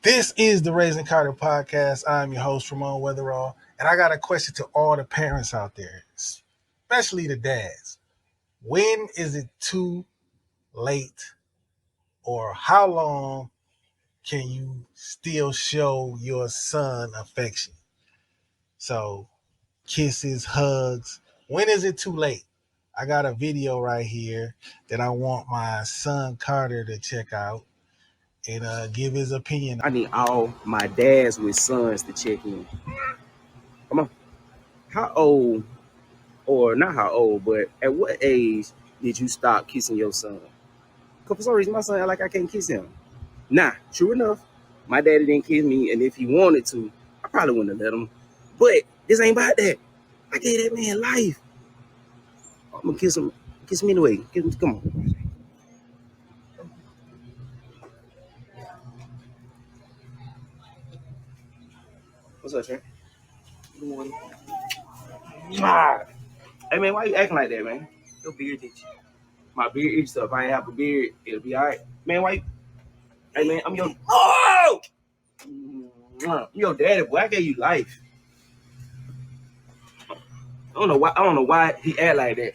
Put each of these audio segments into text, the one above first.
This is the Raising Karter Podcast. I'm your host, Ramon, weatherall, and I got a question to all the parents out there, especially the dads. When is it too late, or how long can you still show your son affection? So, kisses, hugs. When is it too late? I got a video right here that I want my son Karter to check out and give his opinion. I need all my dads with sons to check in. Come on. How old, or not how old, but at what age did you stop kissing your son? Because for some reason, my son act like I can't kiss him. Nah, true enough, my daddy didn't kiss me, and if he wanted to, I probably wouldn't have let him. But this ain't about that. I gave that man life. I'm gonna kiss him. Kiss me anyway. Come on. What's up, Trent? Good morning. Hey man, why you acting like that, man? Your beard itchy. My beard itchy, so if I ain't have a beard, it'll be alright. Man, why you? Hey man, I'm your I'm your daddy, boy. I gave you life. I don't know why he act like that.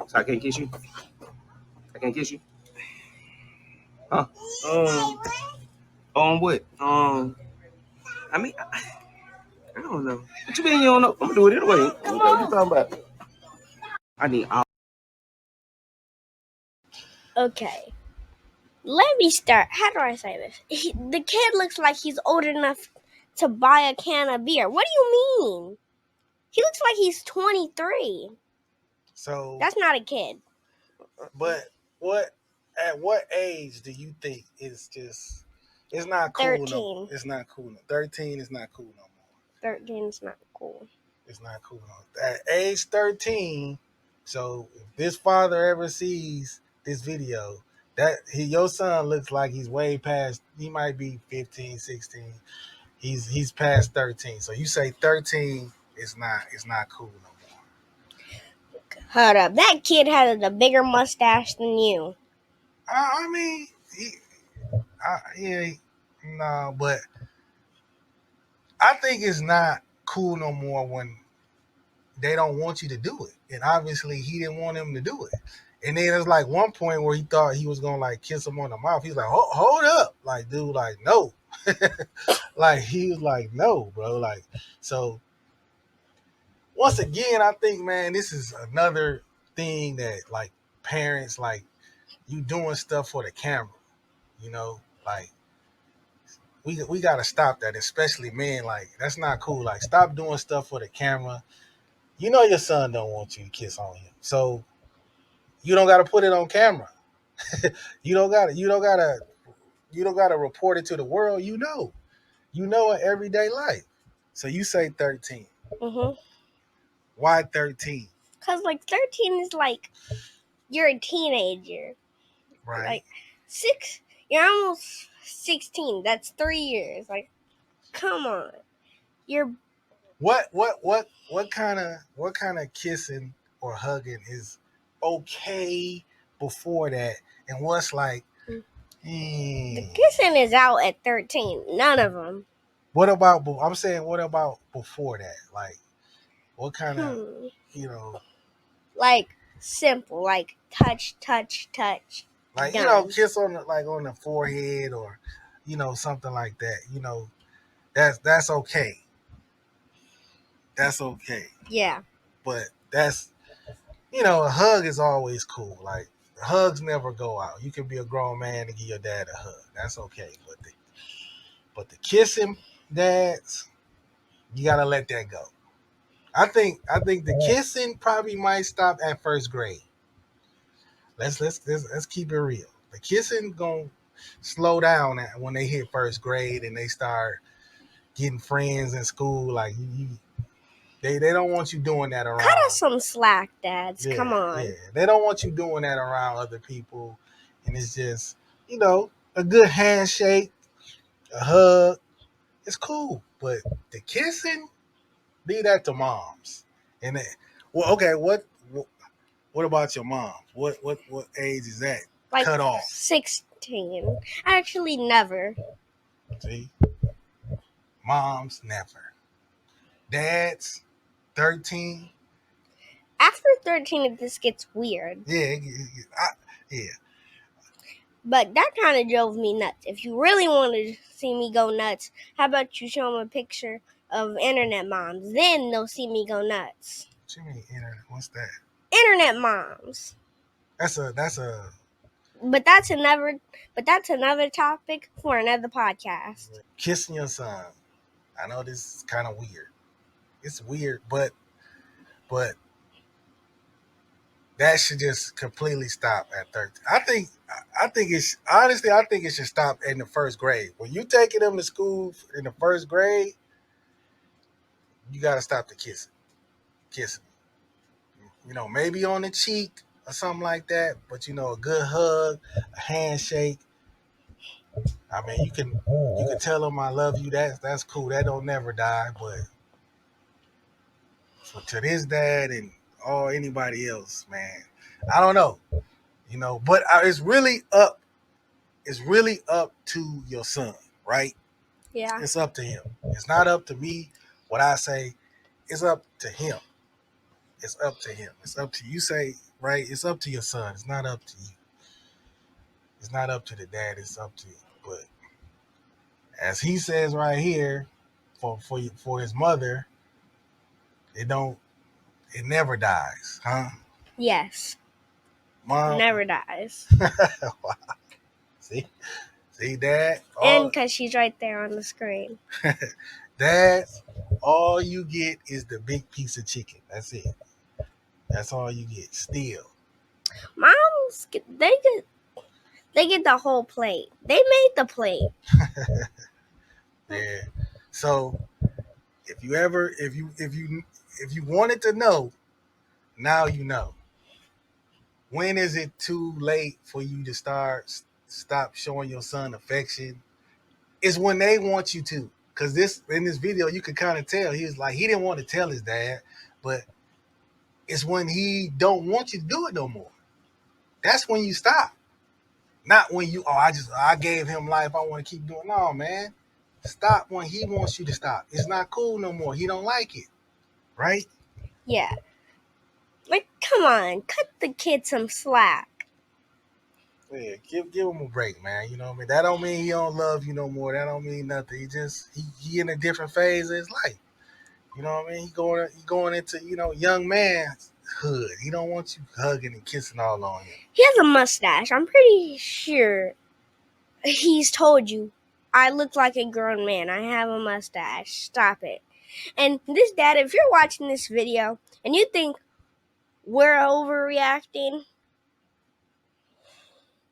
So I can't kiss you? I can't kiss you? Huh? On what? I mean, I don't know. What you mean you don't know? I'm gonna do it anyway. What you talking about? I need all. Okay, let me start. How do I say this? The kid looks like he's old enough to buy a can of beer. What do you mean? He looks like he's 23. So that's not a kid. But at what age do you think it's not cool? 13. No, it's not cool. 13 is not cool no more. 13 is not cool. It's not cool no more. At age 13, so if this father ever sees this video, your son looks like he's way past, he might be 15, 16. He's past 13. So you say 13 is not cool no more. Hold up. That kid has a bigger mustache than you. I mean, but I think it's not cool no more when they don't want you to do it. And obviously he didn't want him to do it. And then there's like one point where he thought he was gonna like kiss him on the mouth. He's like, hold up. Like, dude, like, no. Like, he was like, no, bro. Like, so once again, I think, man, this is another thing that like parents, like, you doing stuff for the camera, like we gotta stop that, especially men. Like, that's not cool. Like, stop doing stuff for the camera. Your son don't want you to kiss on him, so you don't gotta put it on camera. you don't gotta report it to the world. In everyday life. So you say 13. Why 13? Because like 13 is like you're a teenager, right? Like you're almost 16. That's 3 years. Like, come on. You're what kind of kissing or hugging is okay before that, and what's like the kissing is out at 13. None of them. What about before that? Like, what kind of like simple, like touch, like done. Kiss on the forehead, or something like that. That's okay. That's okay. Yeah. But that's a hug is always cool. Like, hugs never go out. You can be a grown man and give your dad a hug. That's okay. But the kissing, dads, you gotta let that go. I think the kissing probably might stop at first grade. Let's keep it real. The kissing gonna slow down when they hit first grade and they start getting friends in school. Like, they don't want you doing that around. Cut us some slack, dads. Yeah, come on. Yeah, they don't want you doing that around other people, and it's just a good handshake, a hug. It's cool, but the kissing, leave that to moms. And okay, what about your mom? What age is that? Like cut off? 13. Actually, never. See? Moms, never. Dads, 13. After 13, this gets weird. Yeah, But that kind of drove me nuts. If you really want to see me go nuts, how about you show them a picture of internet moms? Then they'll see me go nuts. What you mean internet? What's that? Internet moms. That's a. But that's another topic for another podcast. Kissing your son. I know this is kind of weird. It's weird, but that should just completely stop at 13. I think it's honestly I think it should stop in the first grade. When you taking them to school in the first grade, you gotta stop the kissing. You know, maybe on the cheek or something like that, but you know, a good hug, a handshake. I mean, you can tell them I love you. That's cool. That don't never die. But to this dad and anybody else, man, I don't know. You know, but it's really up. It's really up to your son, right? Yeah. It's up to him. It's not up to me. What I say, it's up to him. It's up to him. It's up to you. Say right. It's up to your son. It's not up to you. It's not up to the dad. It's up to you. But as he says right here, for his mother, it never dies, huh? Yes. Mom never dies. Wow. See, Dad. And because she's right there on the screen. Dad, all you get is the big piece of chicken. That's it. That's all you get. Still. Moms, they get the whole plate. They made the plate. Yeah. So if you wanted to know, now you know. When is it too late for you to stop showing your son affection? It's when they want you to. Because in this video, you could kind of tell he was like, he didn't want to tell his dad, but it's when he don't want you to do it no more. That's when you stop. Not when I gave him life, I want to keep doing. No, man. Stop when he wants you to stop. It's not cool no more. He don't like it. Right? Yeah. Like, come on. Cut the kid some slack. Yeah, give him a break, man. You know what I mean? That don't mean he don't love you no more. That don't mean nothing. He in a different phase of his life. You know what I mean? He going into, young manhood. He don't want you hugging and kissing all on him. He has a mustache. I'm pretty sure he's told you, I look like a grown man. I have a mustache. Stop it. And this dad, if you're watching this video and you think we're overreacting,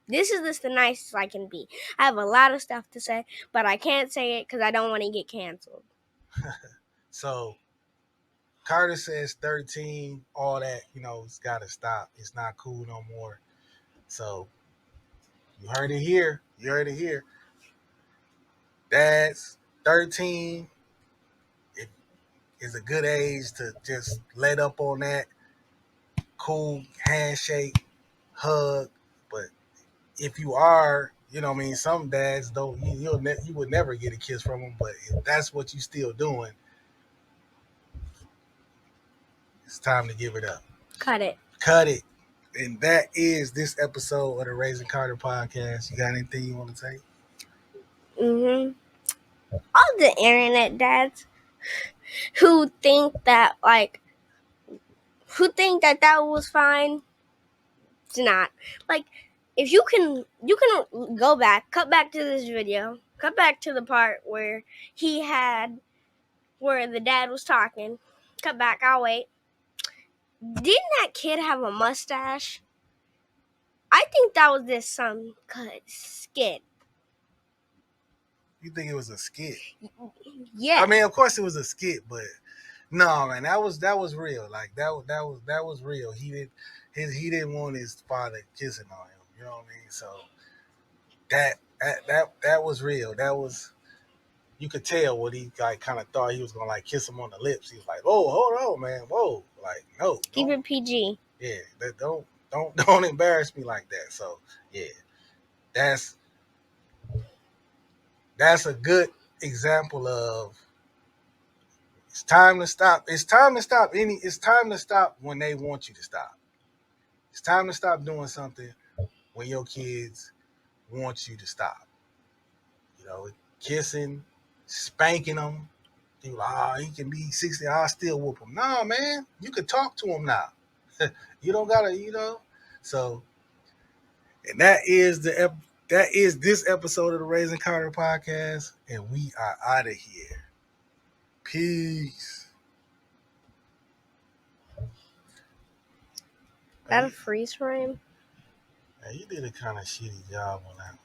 this is just the nicest I can be. I have a lot of stuff to say, but I can't say it because I don't want to get canceled. So, Karter says 13, all that, it's got to stop. It's not cool no more. So, you heard it here. Dads, 13 is a good age to just let up on that. Cool handshake, hug. But if you are, some dads don't, you would never get a kiss from them. But if that's what you still doing, it's time to give it up. Cut it. And that is this episode of the Raising Karter Podcast. You got anything you want to say? All the internet dads who think that was fine, it's not. Like, if you can go back, cut back to this video, cut back to the part where where the dad was talking. Cut back, I'll wait. Didn't that kid have a mustache? I think that was just some skit. You think it was a skit? Yeah. I mean, of course it was a skit, but no, man, that was real. Like that was real. He didn't want his father kissing on him. You know what I mean? So that was real. That was, you could tell what he kind of thought he was gonna kiss him on the lips. He was like, "Oh, hold on, man, whoa!" Like, no, keep it PG. Yeah, don't embarrass me like that. So yeah, that's a good example of it's time to stop. It's time to stop when they want you to stop. It's time to stop doing something when your kids want you to stop. You know, kissing, spanking them. People like, he can be 60, I'll still whoop him. Nah, man, you can talk to him now. You don't gotta, So, and that is this episode of the Raising Karter Podcast, and we are out of here. Peace. That a freeze frame? Man, you did a kind of shitty job on that one.